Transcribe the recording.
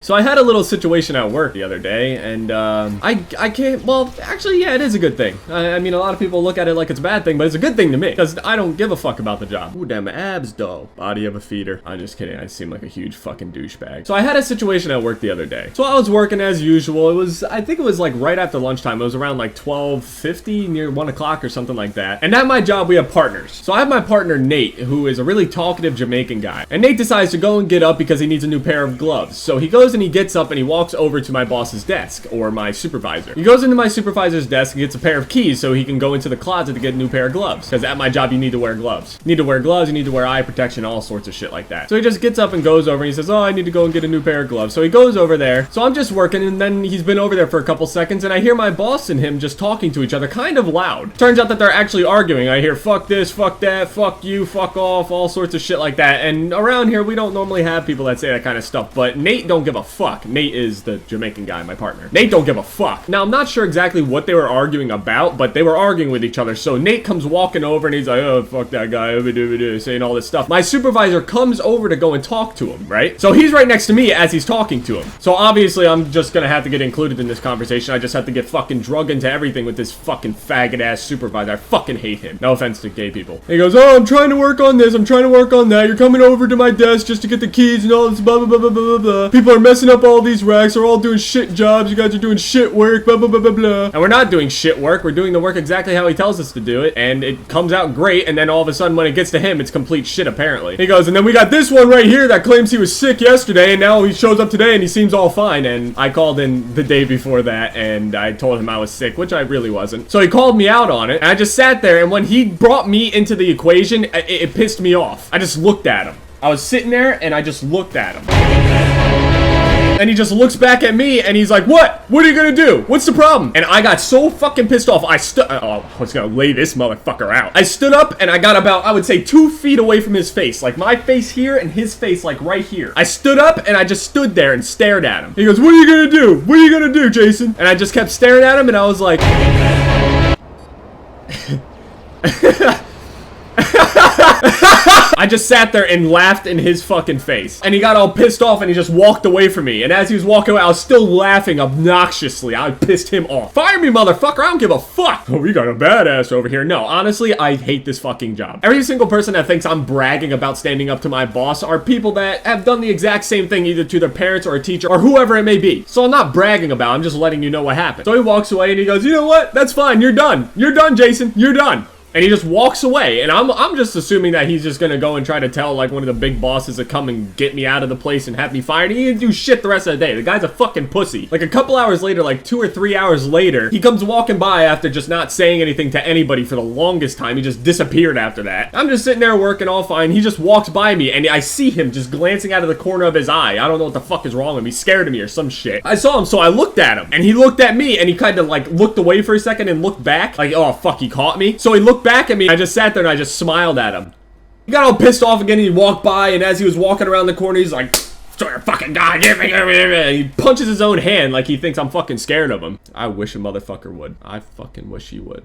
So I had a little situation at work the other day, and I can't, well, actually, yeah, it is a good thing. I mean, a lot of people look at it like it's a bad thing, but it's a good thing to me, because I don't give a fuck about the job. Ooh, damn abs, though. Body of a feeder. I'm just kidding. I seem like a huge fucking douchebag. So I had a situation at work the other day. So I was working as usual. It was, I think it was like right after lunchtime. It was around like 12:50, near 1 o'clock or something like that. And at my job, we have partners. So I have my partner, Nate, who is a really talkative Jamaican guy. And Nate decides to go and get up because he needs a new pair of gloves. So he goes and he gets up and he walks over to my boss's desk, or my supervisor. He goes into my supervisor's desk and gets a pair of keys so he can go into the closet to get a new pair of gloves. Because at my job, you need to wear gloves. You need to wear gloves, you need to wear eye protection, all sorts of shit like that. So he just gets up and goes over and he says, oh, I need to go and get a new pair of gloves. So he goes over there. So I'm just working, and then he's been over there for a couple seconds, and I hear my boss and him just talking to each other kind of loud. Turns out that they're actually arguing. I hear fuck this, fuck that, fuck you, fuck off, all sorts of shit like that. And around here, we don't normally have people that say that kind of stuff, but Nate don't give a fuck. Nate is the Jamaican guy, my partner. Nate don't give a fuck. Now, I'm not sure exactly what they were arguing about, but they were arguing with each other. So Nate comes walking over and he's like, oh, fuck that guy, saying all this stuff. My supervisor comes over to go and talk to him, right? So he's right next to me as he's talking to him. So obviously, I'm just gonna have to get included in this conversation. I just have to get fucking drug into everything with this fucking faggot ass supervisor. I fucking hate him. No offense to gay people. He goes, oh, I'm trying to work on this, I'm trying to work on that. You're coming over to my desk just to get the keys and all this blah, blah, blah, blah, blah, blah. People are messing up all these racks. They're all doing shit jobs. You guys are doing shit work, blah, blah, blah, blah, blah. And we're not doing shit work. We're doing the work exactly how he tells us to do it. And it comes out great. And then all of a sudden when it gets to him, it's complete shit apparently. He goes, and then we got this one right here that claims he was sick yesterday. And now he shows up today and he seems all fine. And I called in the day before that and I told him I was sick, which I really wasn't. So he called me out on it. And I just sat there, and when he brought me into the equation, it pissed me off. I just looked at him. I was sitting there and I just looked at him. And he just looks back at me and he's like, what? What are you gonna do? What's the problem? And I got so fucking pissed off. I was gonna lay this motherfucker out. I stood up and I got about, I would say 2 feet away from his face. Like my face here and his face like right here. I stood up and I just stood there and stared at him. He goes, what are you gonna do? What are you gonna do, Jason? And I just kept staring at him and I was like... I just sat there and laughed in his fucking face. And he got all pissed off and he just walked away from me. And as he was walking away, I was still laughing obnoxiously. I pissed him off. Fire me, motherfucker. I don't give a fuck. Oh, we got a badass over here. No, honestly, I hate this fucking job. Every single person that thinks I'm bragging about standing up to my boss are people that have done the exact same thing either to their parents or a teacher or whoever it may be. So I'm not bragging about it. I'm just letting you know what happened. So he walks away and he goes, you know what? That's fine. You're done. You're done, Jason. You're done. And he just walks away, and I'm just assuming that he's just gonna go and try to tell like one of the big bosses to come and get me out of the place and have me fired. He didn't do shit the rest of the day. The guy's a fucking pussy. Like a couple hours later, like 2 or 3 hours later, he comes walking by after just not saying anything to anybody for the longest time. He just disappeared after that. I'm just sitting there working all fine. He just walks by me, and I see him just glancing out of the corner of his eye. I don't know what the fuck is wrong with him. He's scared of me or some shit. I saw him, so I looked at him, and he looked at me, and he kind of like looked away for a second and looked back. Like, oh fuck, he caught me. So he looked back at me. I just sat there and I just smiled at him. He got all pissed off again and he walked by, and as he was walking around the corner, he's like, "Sorry, fucking guy, give me." And he punches his own hand like he thinks I'm fucking scared of him. I wish a motherfucker would. I fucking wish he would.